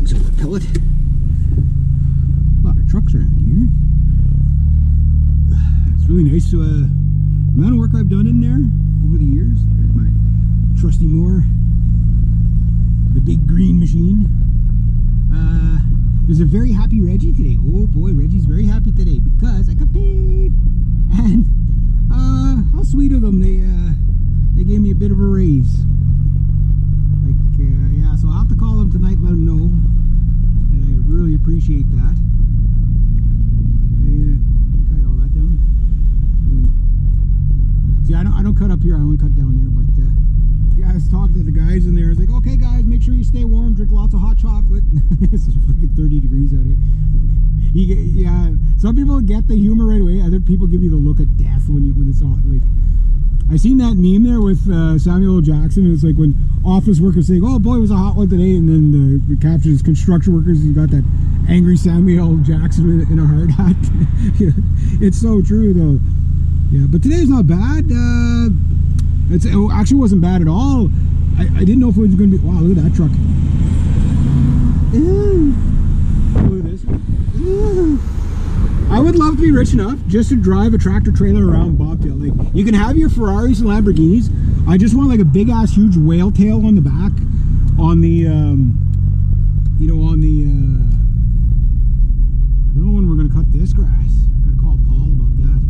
solar pellet. A lot of trucks around here. It's really nice. The amount of work I've done in there over the years. There's my trusty mower, the big green machine. There's a very happy Reggie today. Oh boy, Reggie's very happy today because I got paid. And how sweet of them, they gave me a bit of a raise. Like, yeah, so I'll have to call them tonight, let them know. And I really appreciate that. Cut all that down. See, I don't cut up here, I only cut down there, but yeah, I was talking to the guys in there. I was like, okay guys, make sure you stay warm, drink lots of hot chocolate. It's freaking 30 degrees out here. Yeah, some people get the humor right away. Other people give you the look of death when it's all like. I seen that meme there with Samuel L. Jackson. It's like when office workers say, "Oh boy, it was a hot one today," and then the captions construction workers. You got that angry Samuel L. Jackson in a hard hat. It's so true though. Yeah, but today's not bad. It actually wasn't bad at all. I didn't know if it was going to be. Wow, look at that truck. Look at this. I would love to be rich enough just to drive a tractor trailer around Bobtail. Like, you can have your Ferraris and Lamborghinis. I just want like a big ass huge whale tail on the back, on the you know, on the I don't know when we're gonna cut this grass. I gotta call Paul about that,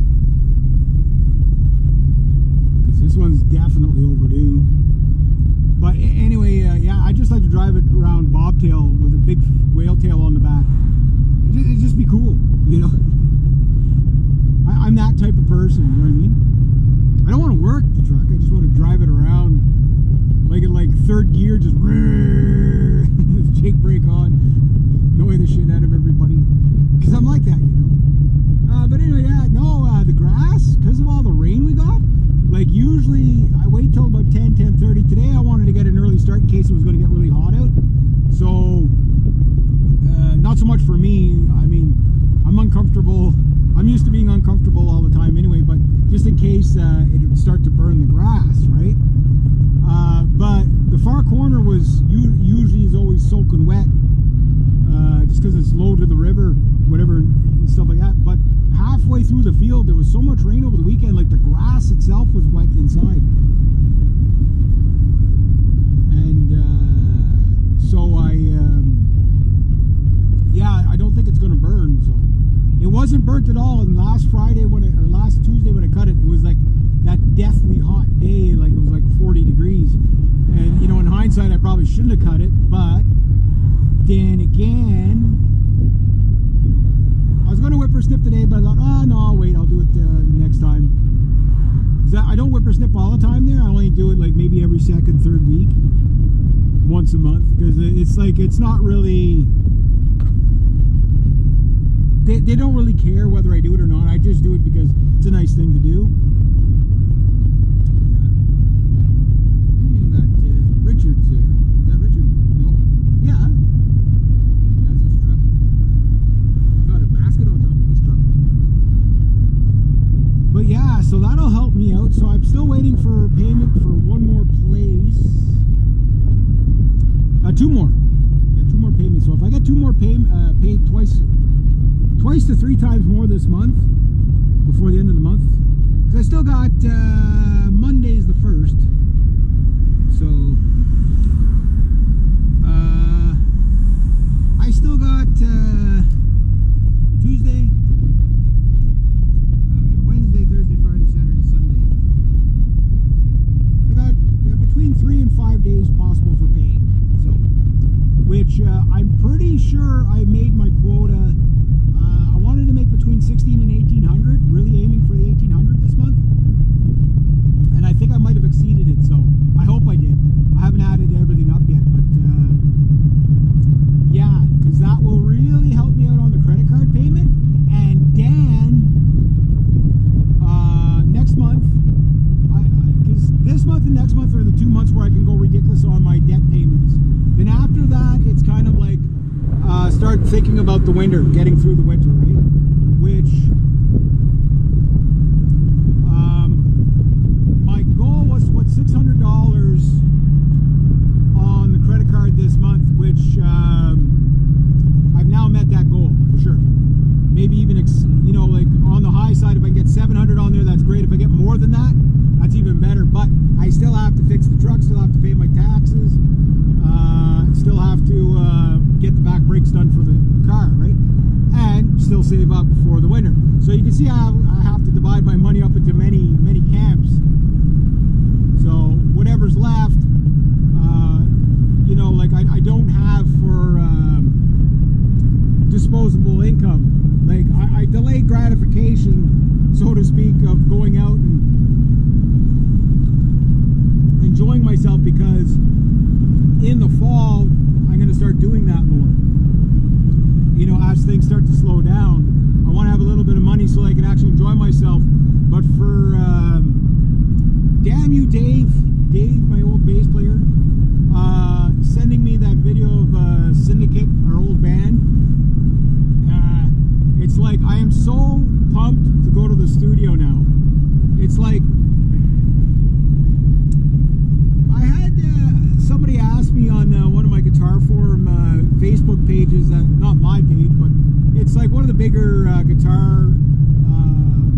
because this one's definitely overdue. But anyway, yeah, I just like to drive it around Bobtail with a big whale tail on the back. It'd just be cool, you know. I'm that type of person, you know what I mean? I don't want to work the truck, I just want to drive it around like in like third gear, just jake brake on, annoy the shit out of everybody, because I'm like that, you know. But anyway, yeah, no, the grass, because of all the rain we got, like usually I wait till about 10:30. Today I wanted to get an early start in case it was going to get really hot out, so not so much for me. I mean, I'm uncomfortable. I'm used to being uncomfortable all the time anyway, but just in case it would start to burn the grass, right? But the far corner was usually is always soaking wet, just because it's low to the river, whatever, and stuff like that. But halfway through the field, there was so much rain over the weekend, like the grass itself was wet inside. And so yeah, I don't think it's going to burn. So it wasn't burnt at all. And last Friday or last Tuesday when I cut it, it was like that deathly hot day. Like it was like 40 degrees. And you know, in hindsight, I probably shouldn't have cut it. But then again, you know, I was going to whipper snip today, but I thought, oh no, I'll wait. I'll do it the next time. I don't whipper snip all the time there. I only do it like maybe every second, third week, once a month, because it's like it's not really. They don't really care whether I do it or not. I just do it because it's a nice thing to do. Yeah. And Richard's there. Is that Richard? No. Yeah. That's his truck. Got a basket on top of his truck. But yeah, so that'll help me out. So I'm still waiting for payment for one more place. Two more. Yeah, two more payments. So if I get two more paid twice to three times more this month, before the end of the month, because I still got Monday's the 1st, so I still got Tuesday, Wednesday, Thursday, Friday, Saturday, Sunday. So I got between 3 and 5 days possible for pay, so which I'm pretty sure I made my quota. I wanted to make between 16 and 1800, really aiming for the 1800 this month, and I think I might have exceeded it, so I hope I did. I haven't added everything up yet, but yeah, because that will really help me out on the credit card payment. And then next month, because this month and next month are the 2 months where I can go ridiculous on my debt payments. Then after that, it's kind of like start thinking about the winter, getting through the winter, right? Which my goal was what, $600 on the credit card this month, which more than that, that's even better. But I still have to fix the truck, still have to pay my taxes, still have to get the back brakes done for the car, right? And still save up for the winter. So you can see how I have to divide my money up into many camps. So whatever's left, you know, like I don't have for disposable income. Like I delay gratification, so to speak, of going out and enjoying myself, because in the fall I'm going to start doing that more. You know, as things start to slow down, I want to have a little bit of money so I can actually enjoy myself. But for damn you, Dave, my old bass player, sending me that video of Syndicate, our old band. It's like I am so pumped to go to the studio now. It's like I had somebody ask me on one of my Guitar Forum Facebook pages, not my page, but it's like one of the bigger guitar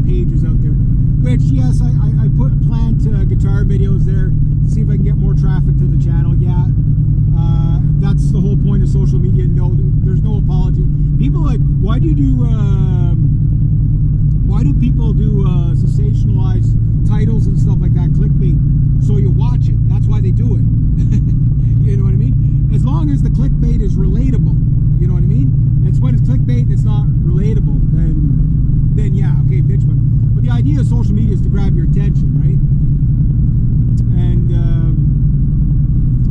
pages out there. Which, yes, I plant guitar videos there to see if I can get more traffic to the channel. Yeah, that's the whole point of social media. No, there's no apology. People are like, why do people do sensationalized titles and stuff like that, clickbait? So you watch it. That's why they do it. You know what I mean? As long as the clickbait is relatable, you know what I mean? It's when it's clickbait and it's not relatable, then yeah, okay, bitch. But the idea of social media is to grab your attention, right? And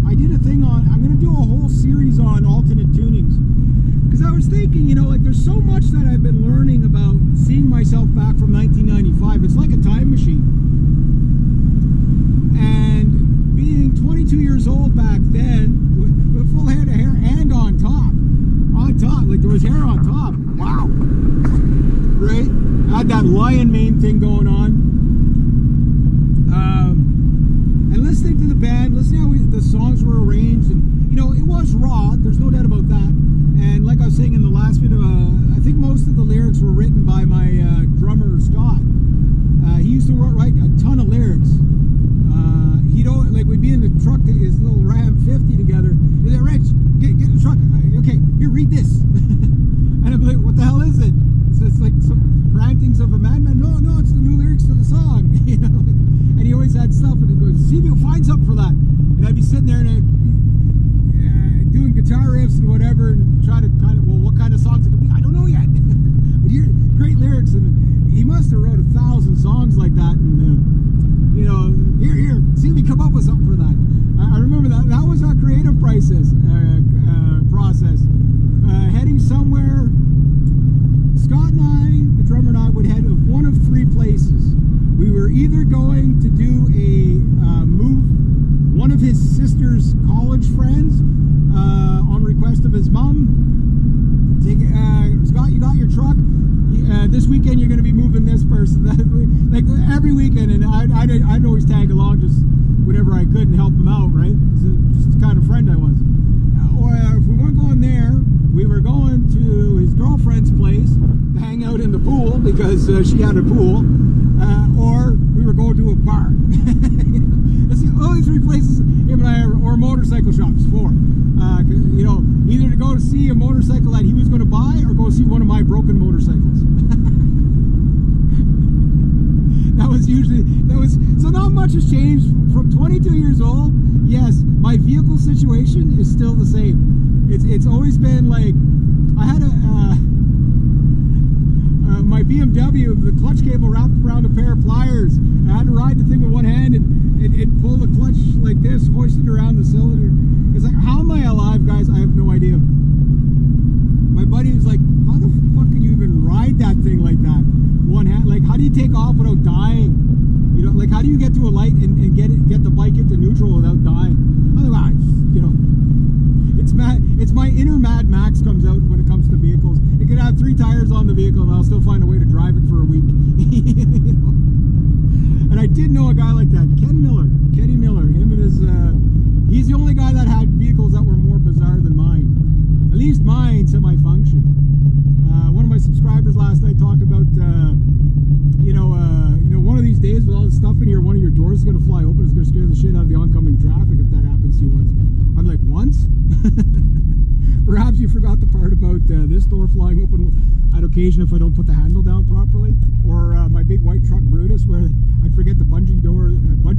I did a thing on, I'm going to do a whole series on alternate tunings. Because I was thinking, you know, like there's so much that I've been learning about seeing myself back from 1995. It's like a time machine. And being 22 years old back then, with full head of hair and on top, like there was hair on top. Wow. Right? I had that lion mane thing going on. And listening to the band, listening how the songs were arranged, and you know, it was raw, there's no doubt about that. And like I was saying in the last video, I think most of the lyrics were written by my drummer, Scott. He used to write a ton of lyrics. He'd always, like, we'd be in the truck, his little Ram 50 together. He'd say, Rich, get in the truck. Okay, here, read this. And I'd be like, what the hell is it? It's like some rantings of a madman. No, it's the new lyrics to the song. You know? And he always had stuff, and he goes, see if you can find something for that. And I'd be sitting there and I'd doing guitar riffs and whatever, and try to kind of, well, what kind of songs it could be? I don't know yet. But here, great lyrics, and he must have wrote 1,000 songs like that. And you know, here, see if we come up with something for that. I remember that was our creative process. Heading somewhere. Scott and I, the drummer and I, would head of one of three places. We were either going to do a move one of his sister's college friends on request of his mom. Scott, you got your truck? This weekend you're going to be moving this person. Like every weekend, and I'd always tag along just whenever I could and help him out, right? Just the kind of friend I was. Or if we weren't going there, we were going to his girlfriend's place to hang out in the pool because she had a pool, or we were going to a bar. That's the only three places him and I are, or motorcycle shops, four. You know, either to go to see a motorcycle that he was going to buy or go see one of my broken motorcycles. So not much has changed from 22 years old. Yes, my vehicle situation is still the same. It's always been like, I had my BMW, the clutch cable wrapped around a pair of pliers. I had to ride the thing with one hand and pull the clutch like this, hoist it around the cylinder. It's like, how am I alive, guys? I have no idea. My buddy was like, how the fuck can you even ride that thing like that? One hand, like, how do you take off without dying? You know, like, how do you get to a light and get the bike into neutral without dying? I'm like, you know, it's my inner Mad Max comes out when it comes to vehicles. It could have 3 tires on the vehicle and I'll still find a way to drive it for a week. You know? And I did know a guy like that, Kenny Miller. Him and his, he's the only guy that had vehicles that were more bizarre than mine. At least mine semi-function. One of my subscribers last night talked about, you know, one of these days with all the stuff shit out of the oncoming traffic if that happens to you once. I'm like, once? Perhaps you forgot the part about this door flying open at occasion if I don't put the handle down properly, or my big white truck Brutus where I'd forget the bungee door, bungee